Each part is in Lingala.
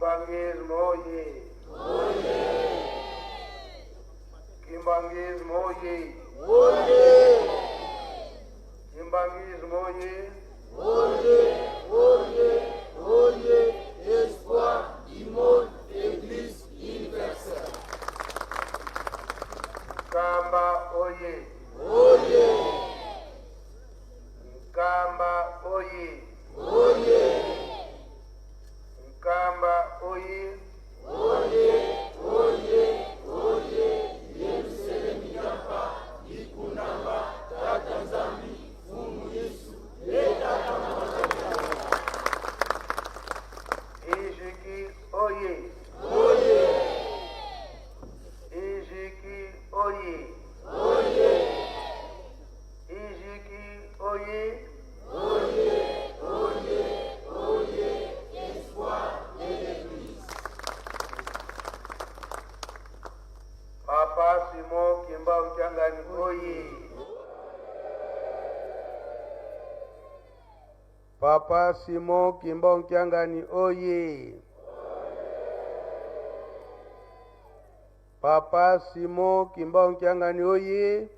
Kimbangismo oye! Kimbangismo oye! Kimbangismo oye! Espoir du monde, Église universelle. Nkamba oye! Nkamba oye! Nkamba oye! Yerusalemu yapa, ikunamba, tata nzambi, fumu Yesu, etata Ijiki oye! Ijiki oye! Ijiki oye! espoir de l'Église. Papa Simon Kimba Mchangani oye! Papa Simon Kimba Mchangani oye! Papa Simon Kimba Mchangani oye!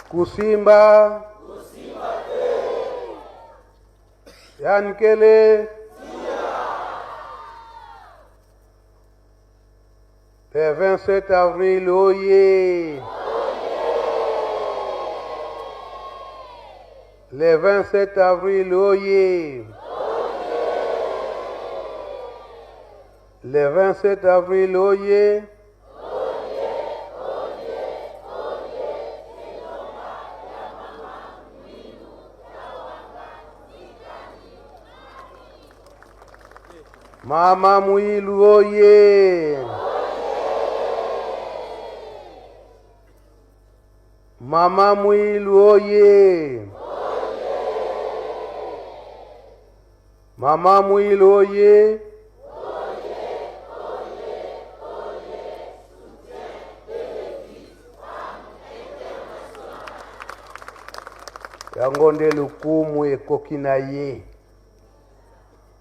Kusimba Yankele le 27 avril oye! Le 27 avril oye! Le 27 avril oye! Mama Mwilu oye! Mama Mwilu oye! Mama Mwilu oye! Yangonde lukumu ekokina ye.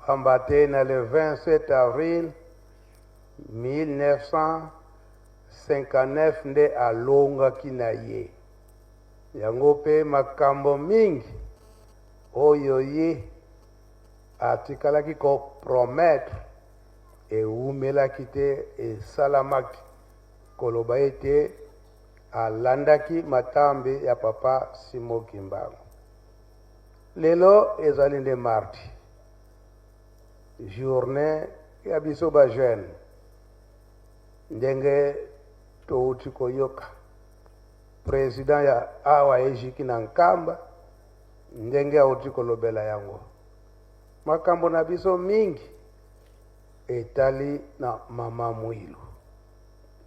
Ambatena le 27 avril 1959 nde alonga kina ye. Yango pe makambo mingi oyo ye atikalaki ko promettre eumelaki te esalamaki koloba ete alandaki matambe ya papa Simon Kimbangu. Lelo ezali nde mardi, journée ya biso ba jeune ndenge touti koyoka président ya awa ejiki na nkamba ndenge auti kolobela yango makambo na biso mingi etali na mama Mwilu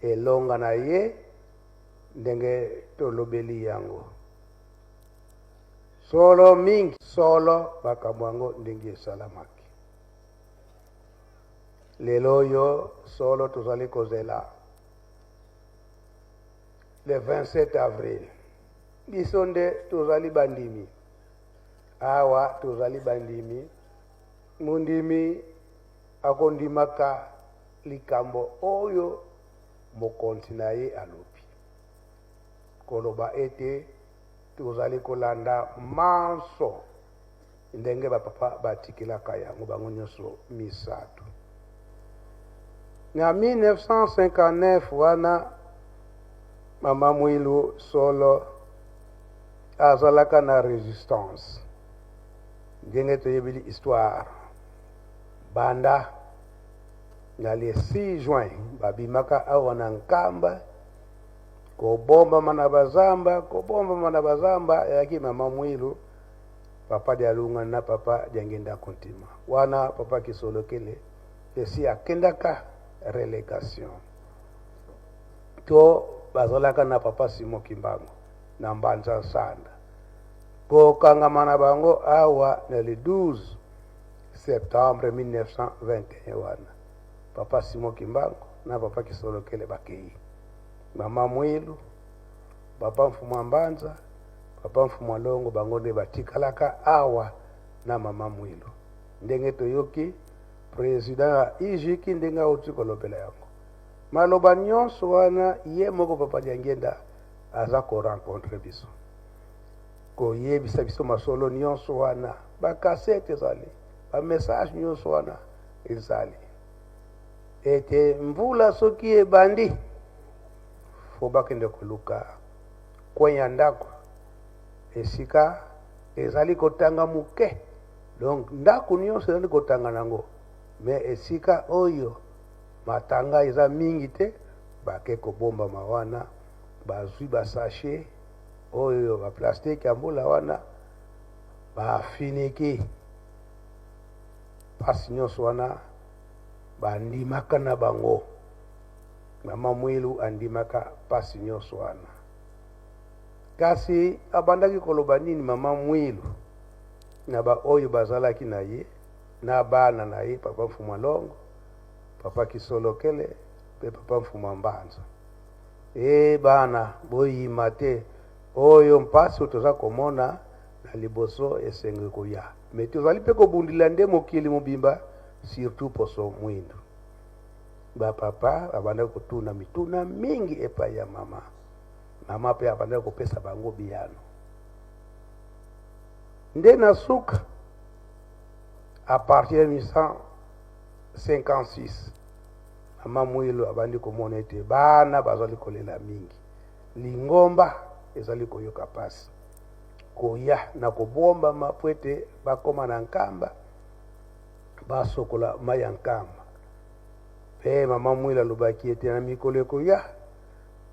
elonga na ye ndenge tolobeli yango solo mingi solo makambo yango ndenge esalamaki. Lelo yo solo tozali kozela le 27 avril. Biso nde tozali bandimi. Awa tozali bandimi. Mundimi akondimaka likambo oyo mokonzi na ye alobi. Koloba ete tozali kolanda manso ndenge bapapa batikilaka yango bango nyonso misato. Na 1959 wana mama Mwilu solo azalaka na résistance. Ndenge toyebili histoire. Banda na le 6 juin babimaka awa na nkamba kobomba mana bazamba yaki mama Mwilu papa dialunga na papa diangenda kontima. Wana papa kisolokele esi akendaka relégation. To bazalaka na papa Simon Kimbangu na Mbanza Sanda. Ko kangamana bango awa na le 12 septembre 1921 wana papa Simon Kimbangu na papa Kisolokele bakei mama Mwilu papa Mfumwa Mbanza papa Mfumwa Longo bangonde batikalaka awa na mama Mwilu ndenge toyoki président ijiki ndenga otikolopela yango maloba nyonso wana ye moko papa Diangenda aza ko rencontre biso koyebisa biso masolo nyonso wana bakasete ezali bamessage nyonso wana ezali ete mvula soki ebandi fo bakende koluka kwenya ndako esika ezali kotanga muke donc ndako nyonso ezali kotanga nango me esika oyo matanga eza mingi te bake kobomba mawana bazwi basashe oyo ba plastique ya mbula wana bafiniki pasi nyonso wana bandimaka na bango mama Mwilu andimaka pasi nyonso wana kasi abandaki koloba nini mama Mwilu na ba oyo bazalaki na ye na bana na ye papa Mfumwa Longo papa Kisolokele pe papa Mfumwa Mbanza bana boyima te oyo mpasi toza komona na liboso esenge koya me tozali mpe kobundila nde mokili mobimba surtout poso mwindu bapapa abandaki kotuna mituna mingi epai ya mama mama mpe abandaki kopesa bango biyano nde na suka à partir de 1956 mama Mwilu abandi komona ete bana bazali kolela mingi lingomba ezali koyoka pasi koya na kobomba mapwete bakoma na nkamba basokola maya nkamba pe mama Mwilu alobaki ete na mikolo koya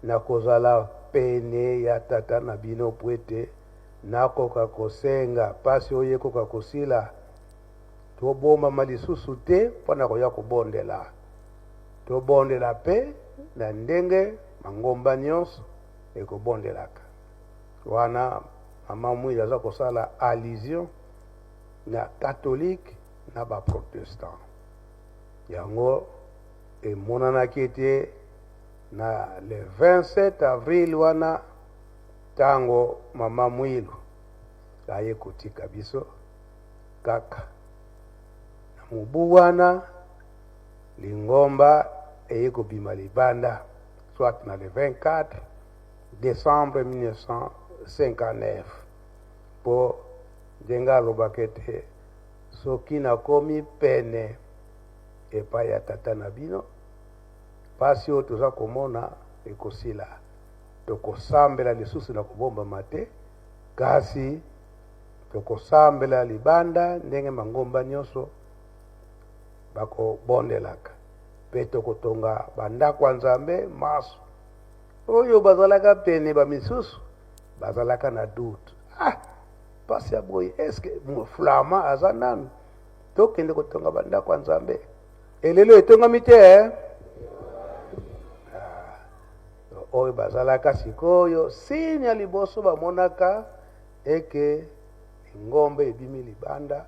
na kozala pene ya tata na bino pwete nakoka kosenga pasi oyo ekoka kosila tobomba malisusu te mpona koya kobondela tobondela pe na ndenge mangomba nyonso ekobondelaka wana mama Mwilu aza kosala allusion na catholique na ba protestant yango emonanaki ete na le 27 avril wana tango mama Mwilu aye kotika biso kaka na mubu wana lingomba eye kobima libanda soit na le 24 décembre 1959 po ndenge alobaka ete soki nakomi pene epai ya tata na bino pasi oyo toza komona ekosila tokosambela lisusu na kobombama te kasi tokosambela libanda ndenge mangomba nyonso bakobondelaka mpe tokotonga bandako ya Nzambe maso oyo bazalaka pene bamisusu bazalaka na doute pasi ya boye eske flama aza nanu tokende kotonga bandako ya Nzambe elelo etongami te oyo bazalaka sikoyo sini ya liboso bamonaka eke ngombe ebimi libanda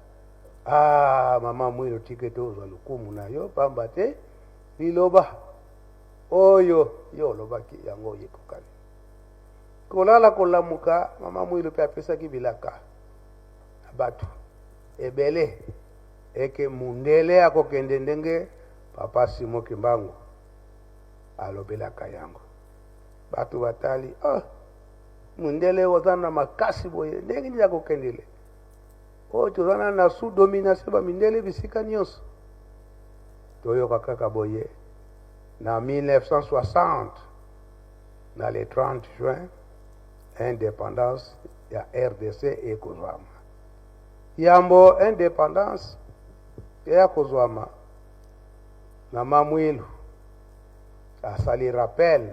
mama Mwilu tikete ozwa lukumu na yo pamba te liloba oyo yo olobaki yango oyekokani kolala kolamuka mama Mwilu mpe apesaki bilaka na bato ebele eke mundele akokende ndenge papa Simon Kimbangu alobelaka yango bato batali mundele oza na makasi boye ndenge nini akokendele oyo tozana na sous domination bamindele bisika nyonso toyoka kaka boye na 1960 na le 30 juin indépendance ya RDC ekozwama yambo indépendance ya kozwama mama Mwilu asali rappel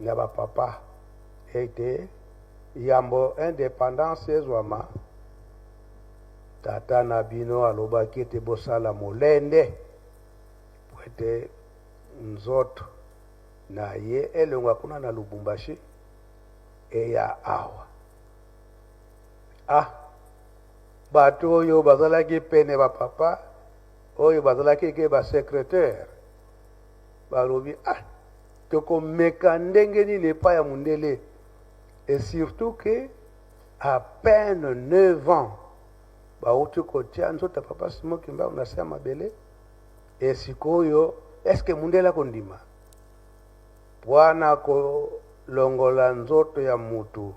na bapapa ete yambo indépendance ezwama tata na bino alobaki ete bosala molende po ete nzoto na ye elonga kuna na Lubumbashi eya awa bato oyo bazalaki pene bapapa oyo bazalaki ke basecrétaire balobi tokomeka ndenge nini epai ya mundele. Et surtout que à peine 9 ans bauti kotia nzota papa Simon Kimbangu na se ya mabele. Et sikoyo eske mundele akondima bwana kolongola nzoto ya mutu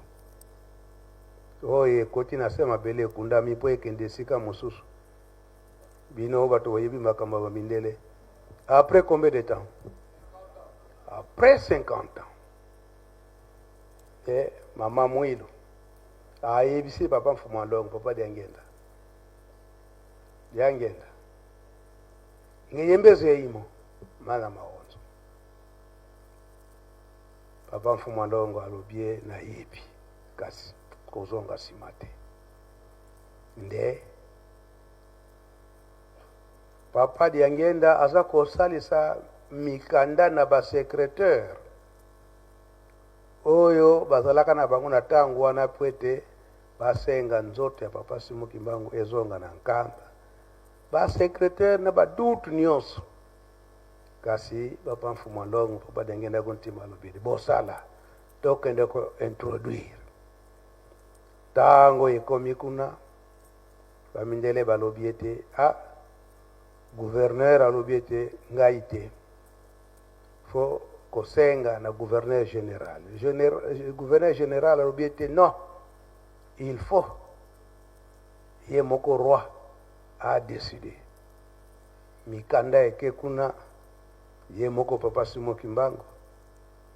oyo ekoti na se ya mabele ekundami mpo ekende esika mosusu. Bino bato boyebi makambo ya bamindele. Après combien de temps? Après 50 ans. Et Mama Mwilu ayebisi papa Mfuma Ndongo, papa Diangenda ngeyembezo yeimo mala maonzo. Papa Mfuma Ndongo alobie na yebi kasi kozonga simate nde papa Diangenda aza kosalisa mikanda na basecrétaire oyo bazalaka na bango na tango wana pwete basenga nzoto ya papa Simon Kimbangu ezonga na nkamba basecrétaire na badutu nyonso. Kasi papa Mfuma Ndongo papa Diangenda kontima alobile bosala tokende ko introduire. Tango ekomi kuna bamindele balobi ete gouverneur alobi ete ngai te fo kosenga na gouverneur général. Gouverneur général alobi ete non, il faut ye moko roi a décidé. Mikanda eke kuna ye moko papa Simon Kimbangu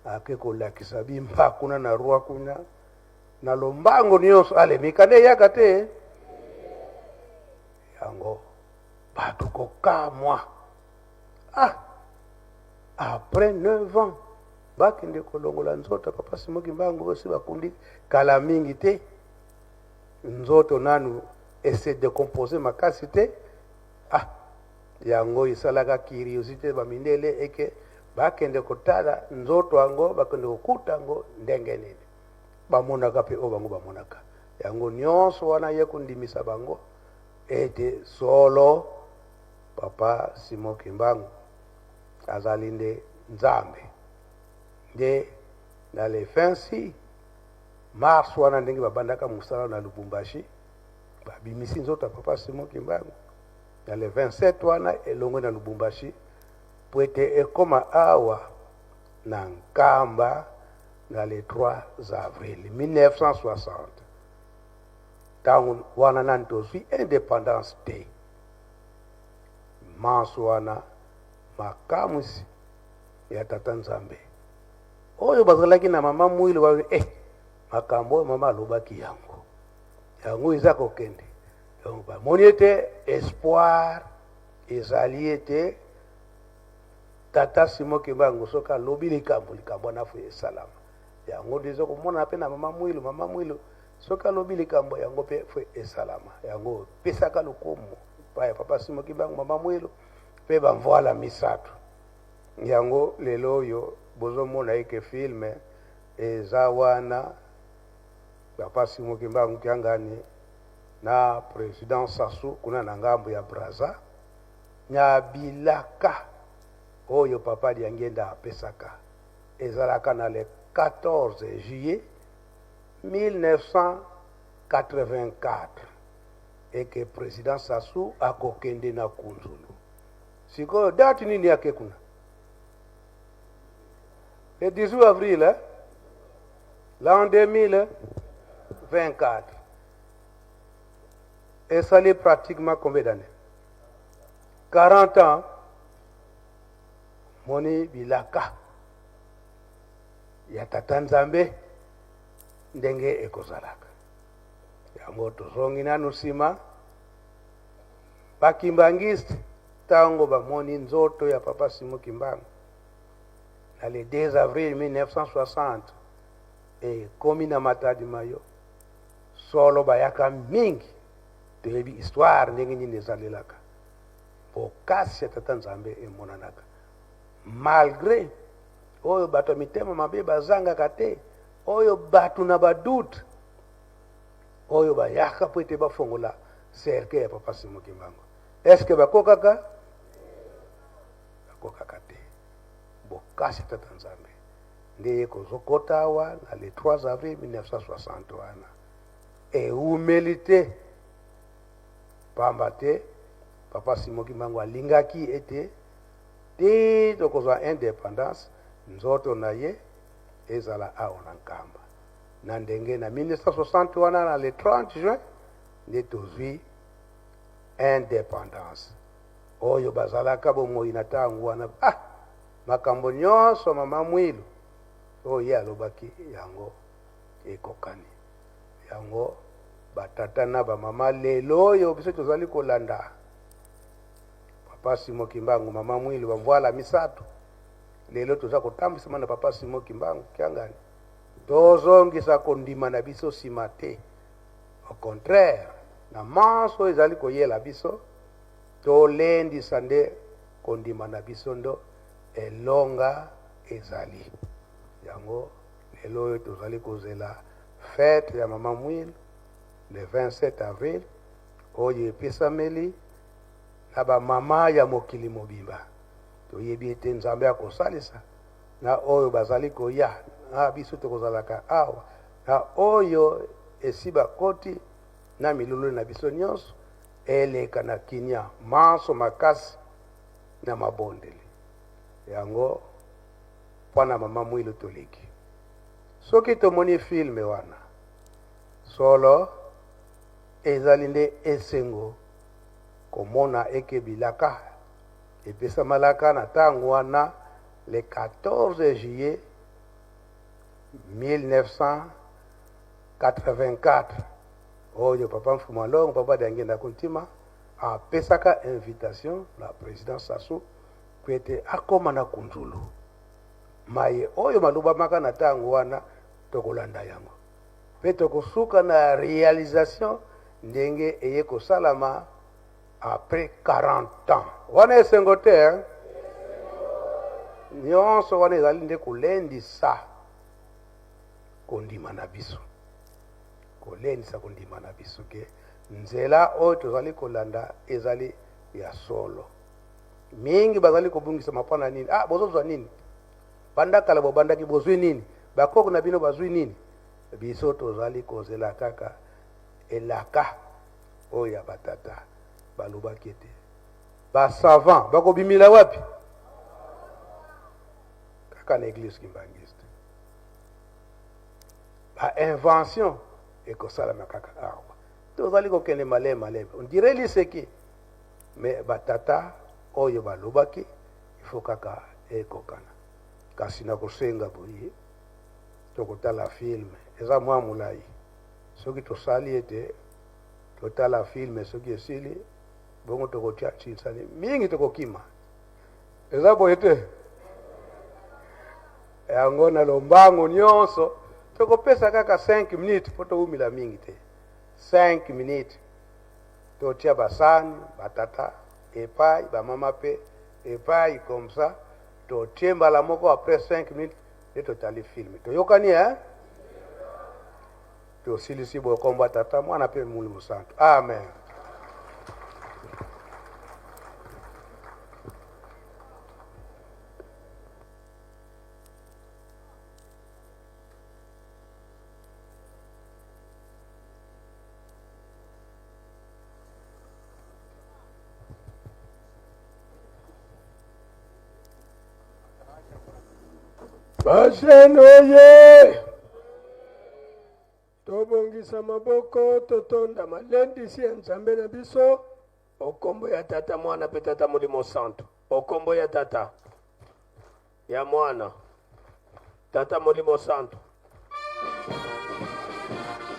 ake kolakisa bimba kuna na roi kuna na lombango nyonso ale mikanda yaka te yango bato kokamwa. Après 9 ans bakende kolongola nzoto papa Simon Kimbangu osi bakundi kala mingi te nzoto nanu essaie de composer makasi te. Yango isalaka curiosité bamindele eke bakende kotala nzoto yango bakende kokuta yango ndenge nini bamonaka pe o bango bamonaka yango nyonso wana ye kundimisa bango ete solo papa Simon Kimbangu azali nde nzambe nde na le 26 mars wana ndenge babandaka mosala na Lubumbashi babimisi nzoto ya papa Simon Kimbangu na le 27 wana elongo na Lubumbashi pwete ekoma awa na nkamba na le 3 avril 1960 tango wana nani tozwi indépendance te. Manso wana makamusi ya tata nzambe oyo bazalaki na mama Mwilu ba makambo mama alobaki yango eza kokende. Donc bamoni ete espoir ezali ete tata Simon Kimbangu soki alobi likambo nafu esalama yango deja komona mpe na mama Mwilu soki alobi likambo yango mpe fo esalama yango pesaka lokumu pa papa Simon Kimbangu mama Mwilu mpe bamvoala misato yango lelo oyo bozomona eke filme eza wana papa Simon Kimbangu kiangani na président Sassou kuna na ngambo ya Braza Nyabilaka oyo papa Diangenda apesaka ezalaka na le 14 juillet 1984 et que président Sassou akokende na Kunzulu. Sikoyo date nini yake kuna? Le 18 avril l'an 2024. Et ça l'est pratiquement combien d'années? 40 ans. Moni bilaka ya tata nzambe ndenge ekozalaka yango tozongi nanu nsima bakimbangiste tango bamoni nzoto ya papa Simon Kimbangu na le 2 avril 1960 ekomi na Matadi Mayo solo bayaka mingi toyebi histoire ndenge nini ezalelaka bokasi ya tata nzambe emonanaka malgré oyo bato mitema mabe bazangaka te oyo bato na badute oyo bayaka po ete bafongola cercle ya papa Simon Kimbangu. Est-ce que bakokaka? Bakokaka te. Bokasi tata nzambe. Ndiye kozokota awa na le 3 avril 1960 wana. Et humilité. Pamba te, papa Simon Kimbangu alingaki ete te tokozwa indépendance nzoto na ye ezala awa na nkamba. Na ndenge na 1960 wana na le 30 juin nde tozwi indépendance. Oyo bazalaka bomoi na ntango wana makambo nyonso mama Mwilu oyo ye alobaki yango ekokani. Yango batata na bamama lelo oyo biso tozali kolanda papa Simon Kimbangu mama Mwilu bamvoala misato. Lelo toza kotambwisama na papa Simon Kimbangu kiangani. Tozongisa kondima na biso nsima te. Au contraire, na manso ezali koyela biso tolendisa nde kondima na biso ndo elonga ezali. Yango lelo oyo tozali kozela fête ya mama Mwilu le 27 avril oyo epesameli na bamama ya mokili mobimba. Toyebi ete nzambe akosalisa na oyo bazali koya na biso tokozalaka awa na oyo esi bakoti na milulu na biso nyonso eleka na kinya manso makasi na mabondeli. Yango mpona mama Mwilu toleki. Soki tomoni filme wana solo ezali nde esengo komona eke bilaka epesamalaka na ntango wana le 14 juillet 1984 oyo papa Mfuma Longo papa Dangenda Kuntima apesaka invitation na président Sassou kwete akoma na kunzulu maye oyo malubamaka na ntango wana tokolanda yango pe tokosuka na réalisation ndenge eye kosalama après 40 ans wana esengo te nyonso wana ezali nde kolendisa kondima na biso. Kolendisa kondima na biso ke nzela oyo tozali kolanda ezali ya solo. Mingi bazali kobungisa mapana nini? Bozozwa nini? Bandakala bobandaki bozwi nini? Bakoko na bino bazwi nini? Biso tozali kozela kaka elaka oyo ya batata balobaki ete basavant bakobimila wapi? Kaka na église kimbangiste. Invention ekosalama kaka awa. Tozali kokende malema. On dirait liseki. Mais batata oyo balobaki il faut kaka ekokana. Kasi na kosenga boye tokotala film eza mwa mulai. Soki tosali ete totala film soki esili bongo tokotia chinsani mingi tokokima. Eza boye te. Yango na lombango nyonso tokopesa kaka 5 minutes po toumila mingi te. 5 minutes totia basani batata epai bamama pe epai comme ça totie mbala moko après 5 minutes et totali film toyokani tosilisi bokomba tata mwana pe Molimo Santu. Amen. Bashenoye tobongisa maboko totonda malendisi ya nzambe na biso okombo ya tata mwana pe tata Molimo Santu. Okombo ya tata ya mwana tata Molimo Santu